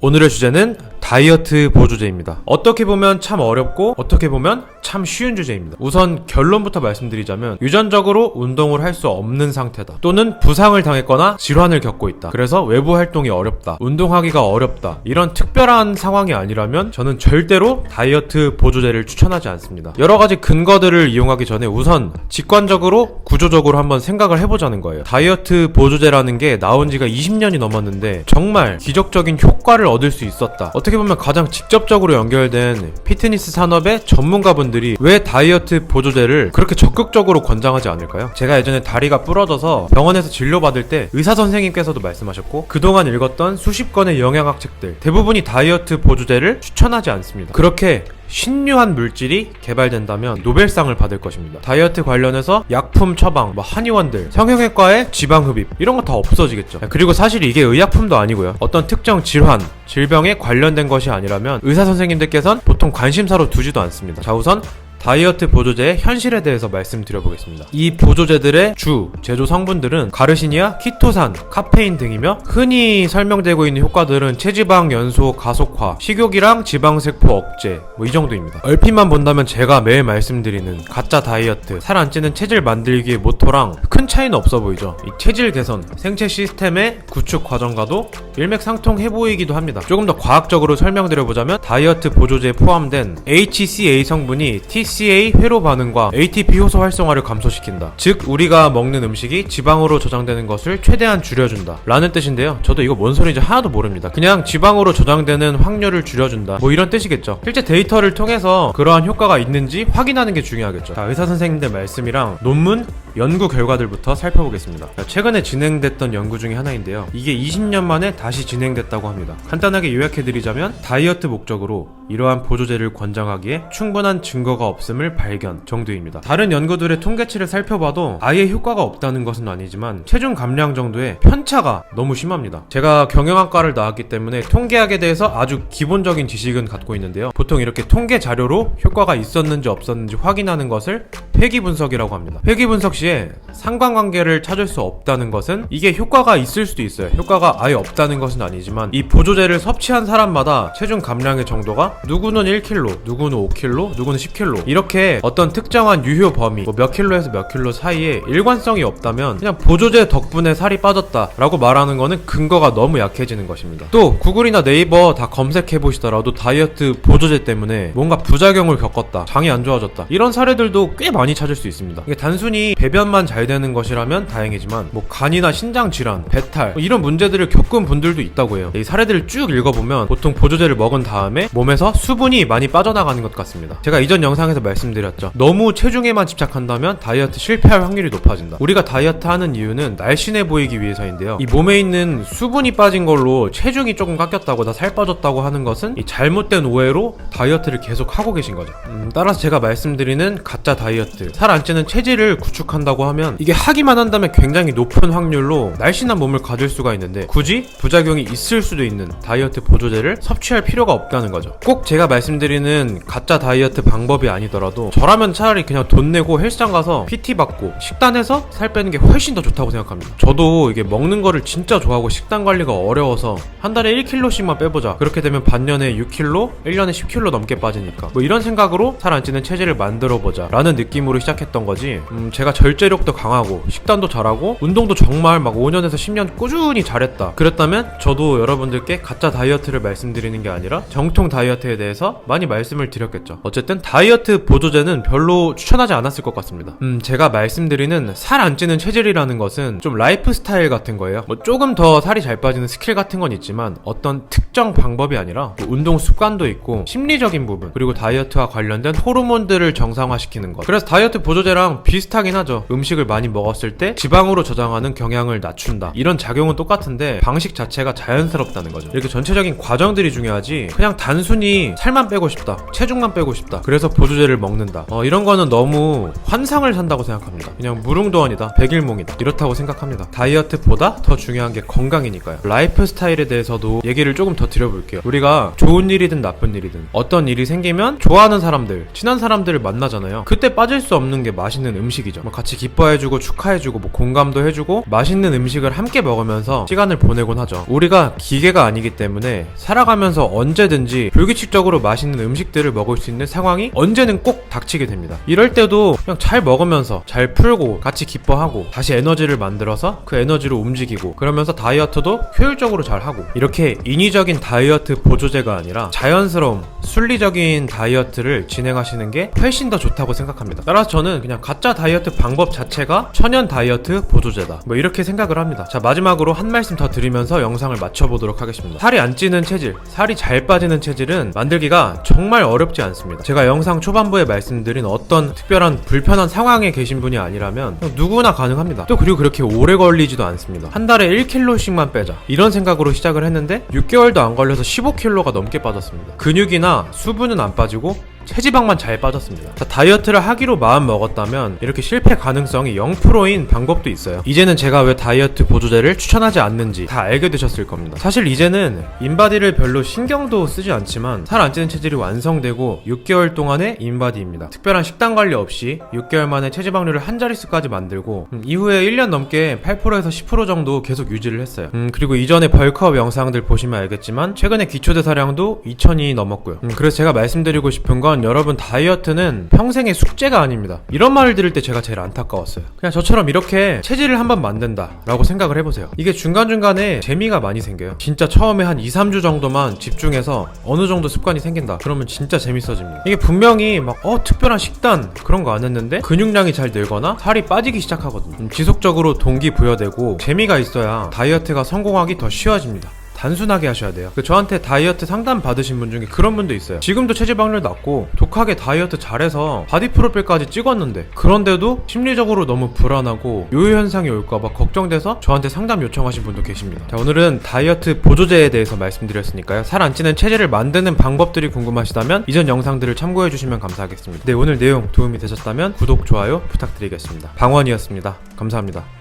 오늘의 주제는 다이어트 보조제입니다. 어떻게 보면 참 어렵고 어떻게 보면 참 쉬운 주제입니다. 우선 결론부터 말씀드리자면 유전적으로 운동을 할 수 없는 상태다. 또는 부상을 당했거나 질환을 겪고 있다. 그래서 외부 활동이 어렵다. 운동하기가 어렵다. 이런 특별한 상황이 아니라면 저는 절대로 다이어트 보조제를 추천하지 않습니다. 여러 가지 근거들을 이용하기 전에 우선 직관적으로 구조적으로 한번 생각을 해보자는 거예요. 다이어트 보조제라는 게 나온 지가 20년이 넘었는데 정말 기적적인 효과를 얻을 수 있었다. 어떻게 보면 가장 직접적으로 연결된 피트니스 산업의 전문가분들이 왜 다이어트 보조제를 그렇게 적극적으로 권장하지 않을까요? 제가 예전에 다리가 부러져서 병원에서 진료받을 때 의사 선생님께서도 말씀하셨고 그동안 읽었던 수십 권의 영양학 책들 대부분이 다이어트 보조제를 추천하지 않습니다. 그렇게 신묘한 물질이 개발된다면 노벨상을 받을 것입니다. 다이어트 관련해서 약품 처방, 한의원들, 성형외과의 지방 흡입 이런 거 다 없어지겠죠. 그리고 사실 이게 의약품도 아니고요. 어떤 특정 질환, 질병에 관련된 것이 아니라면 의사 선생님들께서는 보통 관심사로 두지도 않습니다. 자, 우선 다이어트 보조제의 현실에 대해서 말씀드려보겠습니다. 이 보조제들의 주 제조 성분들은 가르시니아, 키토산, 카페인 등이며 흔히 설명되고 있는 효과들은 체지방 연소 가속화, 식욕이랑 지방세포 억제 이 정도입니다. 얼핏만 본다면 제가 매일 말씀드리는 가짜 다이어트, 살 안 찌는 체질 만들기의 모토랑 큰 차이는 없어 보이죠. 이 체질 개선, 생체 시스템의 구축 과정과도 일맥상통해 보이기도 합니다. 조금 더 과학적으로 설명드려보자면 다이어트 보조제에 포함된 HCA 성분이 TCA 회로 반응과 ATP 효소 활성화를 감소시킨다. 즉 우리가 먹는 음식이 지방으로 저장되는 것을 최대한 줄여준다 라는 뜻인데요. 저도 이거 뭔 소리인지 하나도 모릅니다. 그냥 지방으로 저장되는 확률을 줄여준다 이런 뜻이겠죠. 실제 데이터를 통해서 그러한 효과가 있는지 확인하는 게 중요하겠죠. 자, 의사 선생님들 말씀이랑 논문, 연구 결과들부터 살펴보겠습니다. 자, 최근에 진행됐던 연구 중에 하나인데요. 이게 20년 만에 다시 진행됐다고 합니다. 간단하게 요약해드리자면 다이어트 목적으로 이러한 보조제를 권장하기에 충분한 증거가 없음을 발견 정도입니다. 다른 연구들의 통계치를 살펴봐도 아예 효과가 없다는 것은 아니지만 체중 감량 정도의 편차가 너무 심합니다. 제가 경영학과를 나왔기 때문에 통계학에 대해서 아주 기본적인 지식은 갖고 있는데요. 보통 이렇게 통계 자료로 효과가 있었는지 없었는지 확인하는 것을 회귀분석이라고 합니다. 회귀분석 시에 상관관계를 찾을 수 없다는 것은 이게 효과가 있을 수도 있어요. 효과가 아예 없다는 것은 아니지만 이 보조제를 섭취한 사람마다 체중 감량의 정도가 누구는 1kg, 누구는 5kg, 누구는 10kg 이렇게 어떤 특정한 유효 범위 몇 킬로에서 몇 킬로 사이에 일관성이 없다면 그냥 보조제 덕분에 살이 빠졌다 라고 말하는 거는 근거가 너무 약해지는 것입니다. 또 구글이나 네이버 다 검색해 보시더라도 다이어트 보조제 때문에 뭔가 부작용을 겪었다, 장이 안 좋아졌다 이런 사례들도 꽤 많이 찾을 수 있습니다. 이게 단순히 배변만 잘 되는 것이라면 다행이지만 간이나 신장 질환, 배탈 이런 문제들을 겪은 분들도 있다고 해요. 이 사례들을 쭉 읽어보면 보통 보조제를 먹은 다음에 몸에서 수분이 많이 빠져나가는 것 같습니다. 제가 이전 영상에서 말씀드렸죠. 너무 체중에만 집착한다면 다이어트 실패할 확률이 높아진다. 우리가 다이어트 하는 이유는 날씬해 보이기 위해서인데요. 이 몸에 있는 수분이 빠진 걸로 체중이 조금 깎였다고 나 살 빠졌다고 하는 것은 이 잘못된 오해로 다이어트를 계속 하고 계신 거죠. 따라서 제가 말씀드리는 가짜 다이어트, 살 안 찌는 체질을 구축한다고 하면 이게 하기만 한다면 굉장히 높은 확률로 날씬한 몸을 가질 수가 있는데 굳이 부작용이 있을 수도 있는 다이어트 보조제를 섭취할 필요가 없다는 거죠. 꼭 제가 말씀드리는 가짜 다이어트 방법이 아니더라도 저라면 차라리 그냥 돈 내고 헬스장 가서 PT 받고 식단해서 살 빼는 게 훨씬 더 좋다고 생각합니다. 저도 이게 먹는 거를 진짜 좋아하고 식단 관리가 어려워서 한 달에 1kg씩만 빼보자, 그렇게 되면 반년에 6kg, 1년에 10kg 넘게 빠지니까 이런 생각으로 살 안 찌는 체질을 만들어보자 라는 느낌으로 시작했던 거지. 제가 절제력도 강하고 식단도 잘하고 운동도 정말 5년에서 10년 꾸준히 잘했다 그랬다면 저도 여러분들께 가짜 다이어트를 말씀드리는 게 아니라 정통 다이어트에 대해서 많이 말씀을 드렸겠죠. 어쨌든 다이어트 보조제는 별로 추천하지 않았을 것 같습니다. 제가 말씀드리는 살 안 찌는 체질이라는 것은 좀 라이프 스타일 같은 거예요. 조금 더 살이 잘 빠지는 스킬 같은 건 있지만 어떤 특정 방법이 아니라 운동 습관도 있고 심리적인 부분, 그리고 다이어트와 관련된 호르몬들을 정상화시키는 것. 그래서 다이어트 보조제랑 비슷하긴 하죠. 음식을 많이 먹었을 때 지방으로 저장하는 경향을 낮춘다 이런 작용은 똑같은데 방식 자체가 자연스럽다는 거죠. 이렇게 전체적인 과정들이 중요하지 그냥 단순히 살만 빼고 싶다, 체중만 빼고 싶다 그래서 보조제를 먹는다 이런 거는 너무 환상을 산다고 생각합니다. 그냥 무릉도원이다, 백일몽이다 이렇다고 생각합니다. 다이어트보다 더 중요한 게 건강이니까요. 라이프 스타일에 대해서도 얘기를 조금 더 더 드려볼게요. 우리가 좋은 일이든 나쁜 일이든 어떤 일이 생기면 좋아하는 사람들, 친한 사람들을 만나잖아요. 그때 빠질 수 없는 게 맛있는 음식이죠. 뭐 같이 기뻐해주고 축하해주고 뭐 공감도 해주고 맛있는 음식을 함께 먹으면서 시간을 보내곤 하죠. 우리가 기계가 아니기 때문에 살아가면서 언제든지 불규칙적으로 맛있는 음식들을 먹을 수 있는 상황이 언제는 꼭 닥치게 됩니다. 이럴 때도 그냥 잘 먹으면서 잘 풀고 같이 기뻐하고 다시 에너지를 만들어서 그 에너지로 움직이고 그러면서 다이어트도 효율적으로 잘 하고, 이렇게 인위적인 다이어트 보조제가 아니라 자연스러움, 순리적인 다이어트를 진행하시는 게 훨씬 더 좋다고 생각합니다. 따라서 저는 그냥 가짜 다이어트 방법 자체가 천연 다이어트 보조제다, 뭐 이렇게 생각을 합니다. 자, 마지막으로 한 말씀 더 드리면서 영상을 마쳐보도록 하겠습니다. 살이 안 찌는 체질, 살이 잘 빠지는 체질은 만들기가 정말 어렵지 않습니다. 제가 영상 초반부에 말씀드린 어떤 특별한 불편한 상황에 계신 분이 아니라면 누구나 가능합니다. 또 그리고 그렇게 오래 걸리지도 않습니다. 한 달에 1kg씩만 빼자, 이런 생각으로 시작을 했는데 6개월도 안 걸려서 15kg가 넘게 빠졌습니다. 근육이나 수분은 안 빠지고 체지방만 잘 빠졌습니다. 자, 다이어트를 하기로 마음 먹었다면 이렇게 실패 가능성이 0%인 방법도 있어요. 이제는 제가 왜 다이어트 보조제를 추천하지 않는지 다 알게 되셨을 겁니다. 사실 이제는 인바디를 별로 신경도 쓰지 않지만 살 안 찌는 체질이 완성되고 6개월 동안의 인바디입니다. 특별한 식단 관리 없이 6개월 만에 체지방률을 한 자릿수까지 만들고 이후에 1년 넘게 8%에서 10% 정도 계속 유지를 했어요. 그리고 이전에 벌크업 영상들 보시면 알겠지만 최근에 기초대사량도 2000이 넘었고요. 그래서 제가 말씀드리고 싶은 건, 여러분, 다이어트는 평생의 숙제가 아닙니다. 이런 말을 들을 때 제가 제일 안타까웠어요. 그냥 저처럼 이렇게 체질을 한번 만든다 라고 생각을 해보세요. 이게 중간중간에 재미가 많이 생겨요. 진짜 처음에 한 2-3주 정도만 집중해서 어느 정도 습관이 생긴다 그러면 진짜 재밌어집니다. 이게 분명히 막 특별한 식단 그런 거 안 했는데 근육량이 잘 늘거나 살이 빠지기 시작하거든요. 지속적으로 동기부여되고 재미가 있어야 다이어트가 성공하기 더 쉬워집니다. 단순하게 하셔야 돼요. 저한테 다이어트 상담 받으신 분 중에 그런 분도 있어요. 지금도 체지방률 낮고 독하게 다이어트 잘해서 바디 프로필까지 찍었는데 그런데도 심리적으로 너무 불안하고 요요 현상이 올까봐 걱정돼서 저한테 상담 요청하신 분도 계십니다. 자, 오늘은 다이어트 보조제에 대해서 말씀드렸으니까요. 살 안 찌는 체질을 만드는 방법들이 궁금하시다면 이전 영상들을 참고해 주시면 감사하겠습니다. 네, 오늘 내용 도움이 되셨다면 구독, 좋아요 부탁드리겠습니다. 방원이었습니다. 감사합니다.